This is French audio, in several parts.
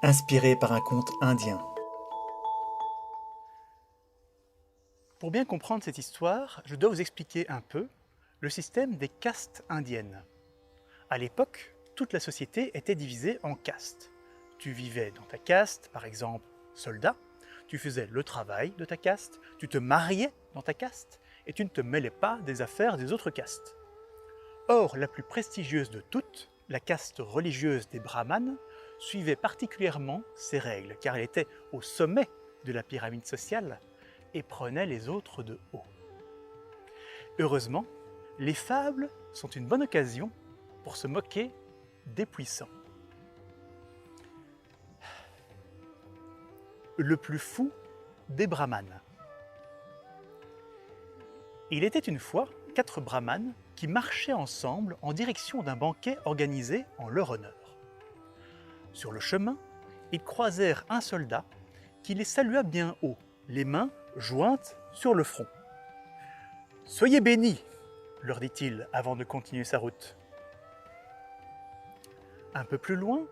inspiré par un conte indien. Pour bien comprendre cette histoire, je dois vous expliquer un peu le système des castes indiennes. À l'époque, toute la société était divisée en castes. Tu vivais dans ta caste, par exemple soldat, tu faisais le travail de ta caste, tu te mariais dans ta caste et tu ne te mêlais pas des affaires des autres castes. Or, la plus prestigieuse de toutes, la caste religieuse des brahmanes, suivait particulièrement ces règles car elle était au sommet de la pyramide sociale et prenait les autres de haut. Heureusement, les fables sont une bonne occasion pour se moquer des puissants. Le plus fou des brahmanes. Il était une fois 4 brahmanes qui marchaient ensemble en direction d'un banquet organisé en leur honneur. Sur le chemin, ils croisèrent un soldat qui les salua bien haut, les mains jointes sur le front. « Soyez bénis !» leur dit-il avant de continuer sa route. Un peu plus loin,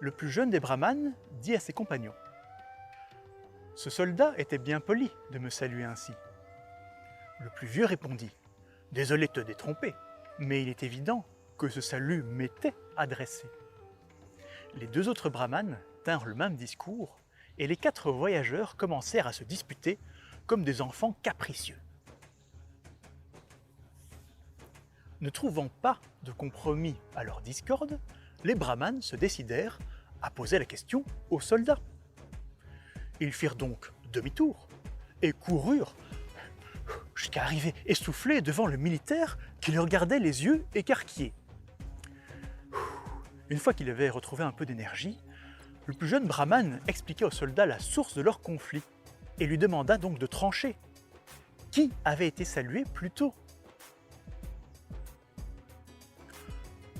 le plus jeune des brahmanes dit à ses compagnons « Ce soldat était bien poli de me saluer ainsi. » Le plus vieux répondit « Désolé de te détromper, mais il est évident que ce salut m'était adressé. » Les 2 autres brahmanes tinrent le même discours et les 4 voyageurs commencèrent à se disputer comme des enfants capricieux. Ne trouvant pas de compromis à leur discorde, les brahmanes se décidèrent à poser la question aux soldats. Ils firent donc demi-tour et coururent jusqu'à arriver essoufflés devant le militaire qui les regardait les yeux écarquillés. Une fois qu'il avait retrouvé un peu d'énergie, le plus jeune brahmane expliqua aux soldats la source de leur conflit et lui demanda donc de trancher. Qui avait été salué plus tôt?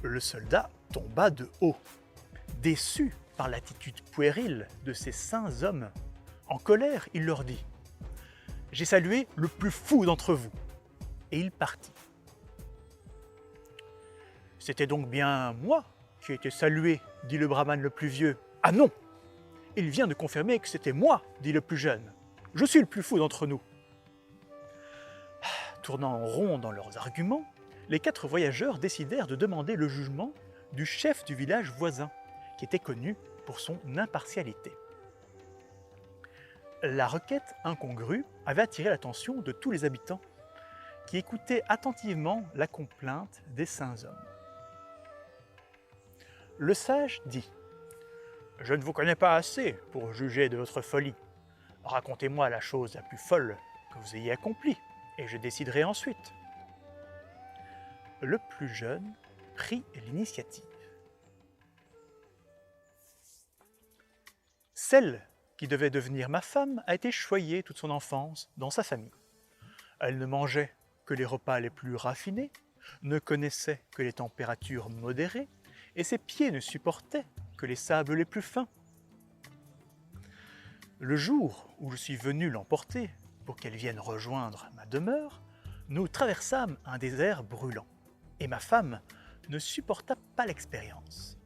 Le soldat tomba de haut, déçu par l'attitude puérile de ces saints hommes. En colère, il leur dit « J'ai salué le plus fou d'entre vous !» Et il partit. « C'était donc bien moi qui ai été salué, dit le brahmane le plus vieux. « Ah non! Il vient de confirmer que c'était moi, dit le plus jeune. Je suis le plus fou d'entre nous. » Tournant en rond dans leurs arguments, les 4 voyageurs décidèrent de demander le jugement du chef du village voisin, qui était connu pour son impartialité. La requête incongrue avait attiré l'attention de tous les habitants, qui écoutaient attentivement la complainte des saints hommes. Le sage dit « Je ne vous connais pas assez pour juger de votre folie. Racontez-moi la chose la plus folle que vous ayez accomplie, et je déciderai ensuite. » Le plus jeune prit l'initiative. Celle qui devait devenir ma femme a été choyée toute son enfance dans sa famille. Elle ne mangeait que les repas les plus raffinés, ne connaissait que les températures modérées, et ses pieds ne supportaient que les sables les plus fins. Le jour où je suis venu l'emporter pour qu'elle vienne rejoindre ma demeure, nous traversâmes un désert brûlant, et ma femme ne supporta pas l'expérience.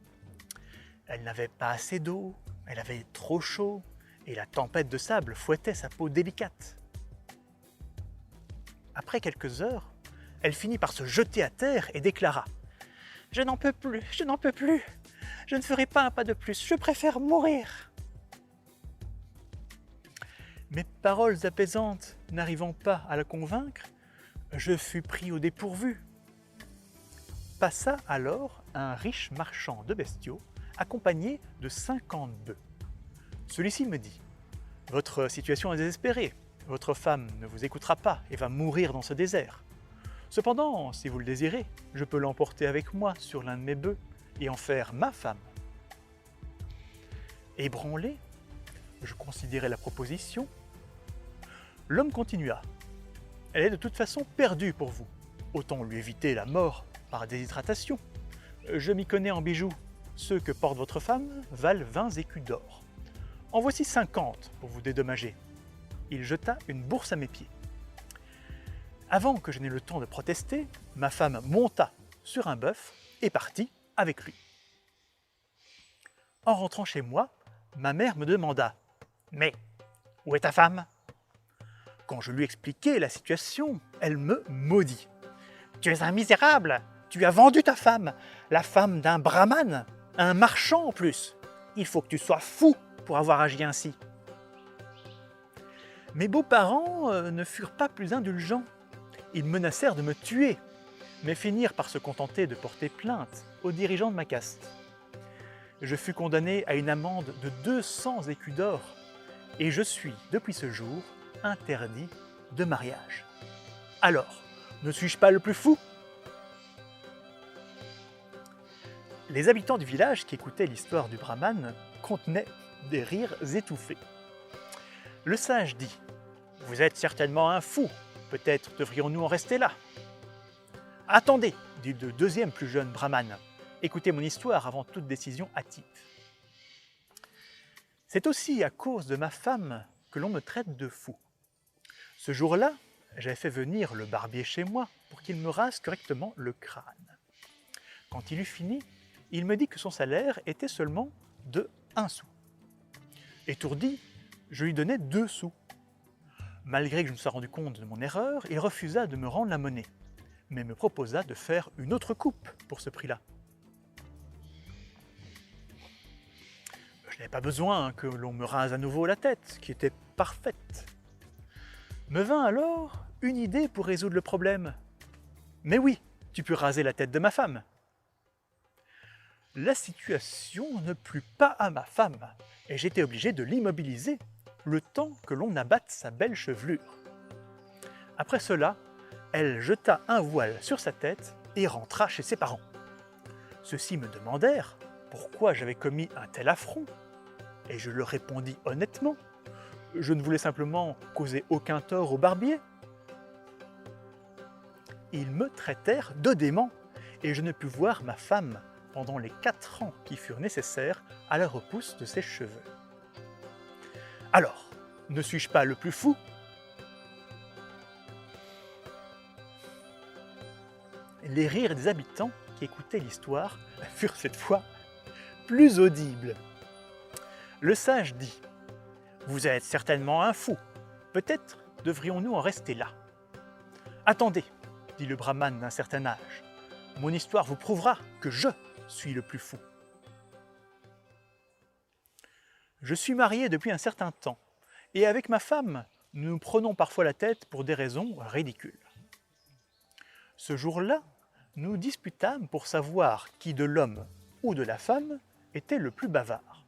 Elle n'avait pas assez d'eau, elle avait trop chaud, et la tempête de sable fouettait sa peau délicate. Après quelques heures, elle finit par se jeter à terre et déclara « Je n'en peux plus, je n'en peux plus, je ne ferai pas un pas de plus, je préfère mourir. » Mes paroles apaisantes n'arrivant pas à la convaincre, je fus pris au dépourvu. Passa alors un riche marchand de bestiaux accompagné de 50 bœufs. Celui-ci me dit « Votre situation est désespérée, votre femme ne vous écoutera pas et va mourir dans ce désert. Cependant, si vous le désirez, je peux l'emporter avec moi sur l'un de mes bœufs et en faire ma femme. » Ébranlé, je considérai la proposition. L'homme continua « Elle est de toute façon perdue pour vous. Autant lui éviter la mort par déshydratation. Je m'y connais en bijoux. Ceux que porte votre femme valent 20 écus d'or. En voici 50 pour vous dédommager. » Il jeta une bourse à mes pieds. Avant que je n'aie le temps de protester, ma femme monta sur un bœuf et partit avec lui. En rentrant chez moi, ma mère me demanda « Mais où est ta femme ?» Quand je lui expliquai la situation, elle me maudit. « Tu es un misérable! Tu as vendu ta femme, la femme d'un brahmane, un marchand en plus. Il faut que tu sois fou pour avoir agi ainsi. » Mes beaux-parents ne furent pas plus indulgents. Ils menacèrent de me tuer, mais finirent par se contenter de porter plainte aux dirigeants de ma caste. Je fus condamné à une amende de 200 écus d'or et je suis, depuis ce jour, interdit de mariage. Alors, ne suis-je pas le plus fou? Les habitants du village qui écoutaient l'histoire du brahmane contenaient des rires étouffés. Le sage dit « Vous êtes certainement un fou, peut-être devrions-nous en rester là ?» « Attendez, dit le deuxième plus jeune brahmane, écoutez mon histoire avant toute décision hâtive. C'est aussi à cause de ma femme que l'on me traite de fou. Ce jour-là, j'avais fait venir le barbier chez moi pour qu'il me rase correctement le crâne. Quand il eut fini, il me dit que son salaire était seulement de 1 sou. Étourdi, je lui donnai 2 sous. Malgré que je me sois rendu compte de mon erreur, il refusa de me rendre la monnaie, mais me proposa de faire une autre coupe pour ce prix-là. Je n'avais pas besoin que l'on me rase à nouveau la tête, qui était parfaite. Me vint alors une idée pour résoudre le problème. Mais oui, tu peux raser la tête de ma femme. La situation ne plut pas à ma femme, et j'étais obligé de l'immobiliser le temps que l'on abatte sa belle chevelure. Après cela, elle jeta un voile sur sa tête et rentra chez ses parents. Ceux-ci me demandèrent pourquoi j'avais commis un tel affront, et je leur répondis honnêtement. Je ne voulais simplement causer aucun tort au barbier. Ils me traitèrent de dément, et je ne pus voir ma femme pendant les 4 ans qui furent nécessaires à la repousse de ses cheveux. Alors, ne suis-je pas le plus fou ? Les rires des habitants qui écoutaient l'histoire furent cette fois plus audibles. Le sage dit « Vous êtes certainement un fou, peut-être devrions-nous en rester là. »« Attendez, dit le brahmane d'un certain âge, mon histoire vous prouvera que je suis le plus fou. Je suis marié depuis un certain temps, et avec ma femme, nous nous prenons parfois la tête pour des raisons ridicules. Ce jour-là, nous disputâmes pour savoir qui de l'homme ou de la femme était le plus bavard.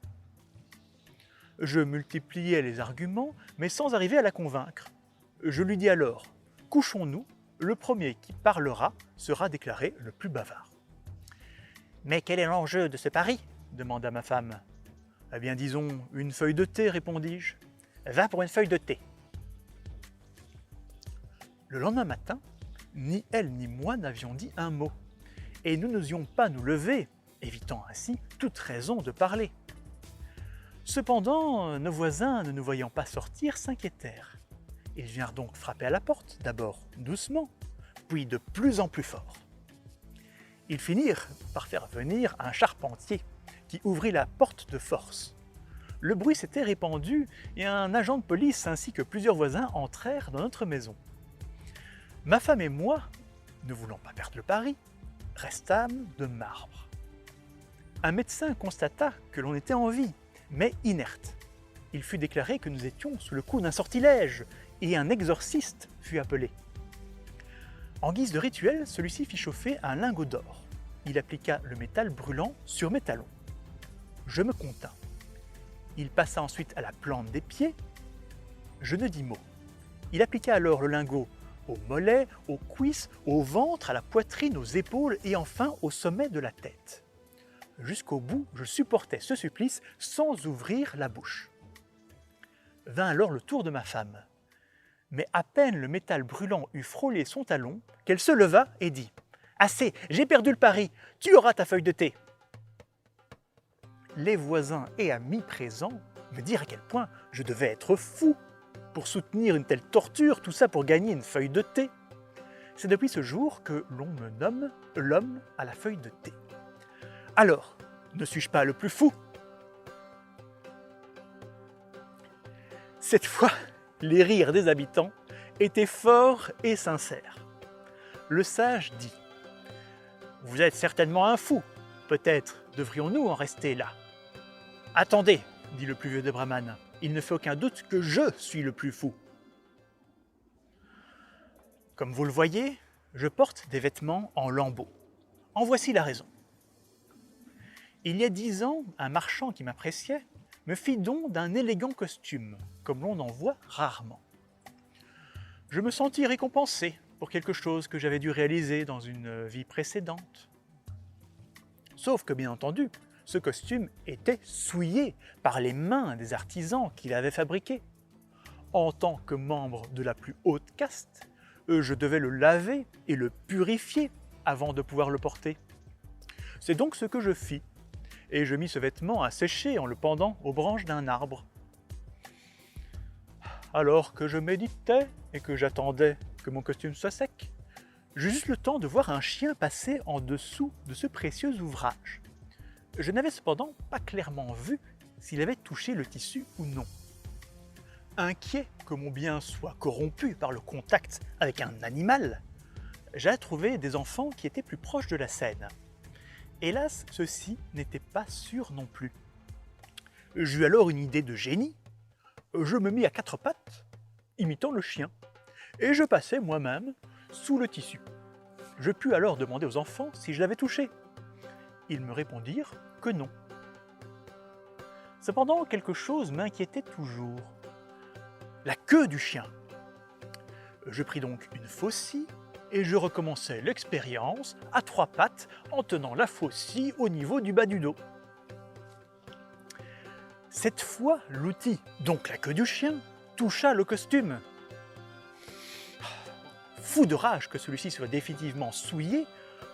Je multipliais les arguments, mais sans arriver à la convaincre. Je lui dis alors « Couchons-nous, le premier qui parlera sera déclaré le plus bavard. » « Mais quel est l'enjeu de ce pari ?» demanda ma femme. « Eh bien, disons, une feuille de thé, répondis-je. »« Va pour une feuille de thé. » Le lendemain matin, ni elle ni moi n'avions dit un mot, et nous n'osions pas nous lever, évitant ainsi toute raison de parler. Cependant, nos voisins, ne nous voyant pas sortir, s'inquiétèrent. Ils vinrent donc frapper à la porte, d'abord doucement, puis de plus en plus fort. Ils finirent par faire venir un charpentier qui ouvrit la porte de force. Le bruit s'était répandu et un agent de police ainsi que plusieurs voisins entrèrent dans notre maison. Ma femme et moi, ne voulant pas perdre le pari, restâmes de marbre. Un médecin constata que l'on était en vie, mais inerte. Il fut déclaré que nous étions sous le coup d'un sortilège et un exorciste fut appelé. En guise de rituel, celui-ci fit chauffer un lingot d'or. Il appliqua le métal brûlant sur mes talons. Je me contins. Il passa ensuite à la plante des pieds. Je ne dis mot. Il appliqua alors le lingot aux mollets, aux cuisses, au ventre, à la poitrine, aux épaules et enfin au sommet de la tête. Jusqu'au bout, je supportais ce supplice sans ouvrir la bouche. Vint alors le tour de ma femme. Mais à peine le métal brûlant eut frôlé son talon, qu'elle se leva et dit « Assez, j'ai perdu le pari, tu auras ta feuille de thé !» Les voisins et amis présents me dirent à quel point je devais être fou pour soutenir une telle torture, tout ça pour gagner une feuille de thé. C'est depuis ce jour que l'on me nomme l'homme à la feuille de thé. Alors, ne suis-je pas le plus fou ? Cette fois, les rires des habitants étaient forts et sincères. Le sage dit « Vous êtes certainement un fou, peut-être devrions-nous en rester là ?» « Attendez, dit le plus vieux des brahmanes, il ne fait aucun doute que je suis le plus fou. Comme vous le voyez, je porte des vêtements en lambeaux. En voici la raison. Il y a 10 ans, un marchand qui m'appréciait me fit don d'un élégant costume, comme l'on en voit rarement. Je me sentis récompensé pour quelque chose que j'avais dû réaliser dans une vie précédente. Sauf que, bien entendu, ce costume était souillé par les mains des artisans qui l'avaient fabriqué. En tant que membre de la plus haute caste, je devais le laver et le purifier avant de pouvoir le porter. C'est donc ce que je fis, et je mis ce vêtement à sécher en le pendant aux branches d'un arbre. Alors que je méditais et que j'attendais que mon costume soit sec, j'eus juste le temps de voir un chien passer en dessous de ce précieux ouvrage. Je n'avais cependant pas clairement vu s'il avait touché le tissu ou non. Inquiet que mon bien soit corrompu par le contact avec un animal, j'allais trouver des enfants qui étaient plus proches de la scène. Hélas, ceux-ci n'étaient pas sûrs non plus. J'eus alors une idée de génie. Je me mis à 4 pattes, imitant le chien, et je passai moi-même sous le tissu. Je pus alors demander aux enfants si je l'avais touché. Ils me répondirent que non. Cependant, quelque chose m'inquiétait toujours. La queue du chien. Je pris donc une faucille et je recommençai l'expérience à 3 pattes en tenant la faucille au niveau du bas du dos. Cette fois, l'outil, donc la queue du chien, toucha le costume. Fou de rage que celui-ci soit définitivement souillé,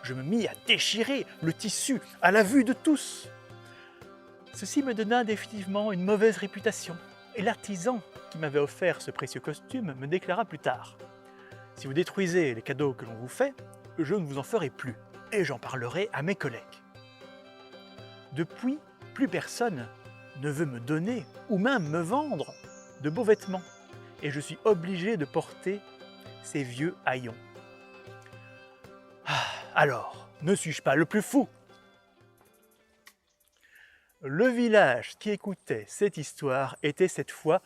je me mis à déchirer le tissu à la vue de tous. Ceci me donna définitivement une mauvaise réputation, et l'artisan qui m'avait offert ce précieux costume me déclara plus tard « Si vous détruisez les cadeaux que l'on vous fait, je ne vous en ferai plus, et j'en parlerai à mes collègues. » Depuis, plus personne ne veut me donner ou même me vendre de beaux vêtements, et je suis obligé de porter ces vieux haillons. Alors, ne suis-je pas le plus fou? Le village qui écoutait cette histoire était cette fois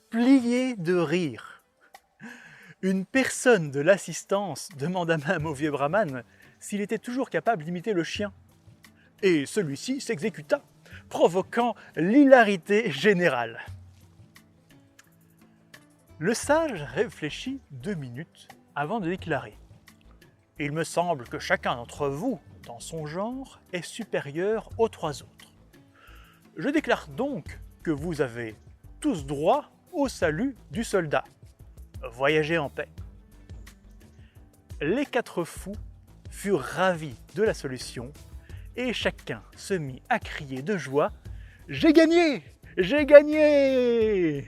plié de rire. Une personne de l'assistance demanda même au vieux brahman s'il était toujours capable d'imiter le chien. Et celui-ci s'exécuta, provoquant l'hilarité générale. Le sage réfléchit 2 minutes avant de déclarer « Il me semble que chacun d'entre vous, dans son genre, est supérieur aux 3 autres. Je déclare donc que vous avez tous droit au salut du soldat. Voyagez en paix. » Les 4 fous furent ravis de la solution et chacun se mit à crier de joie « J'ai gagné! J'ai gagné !»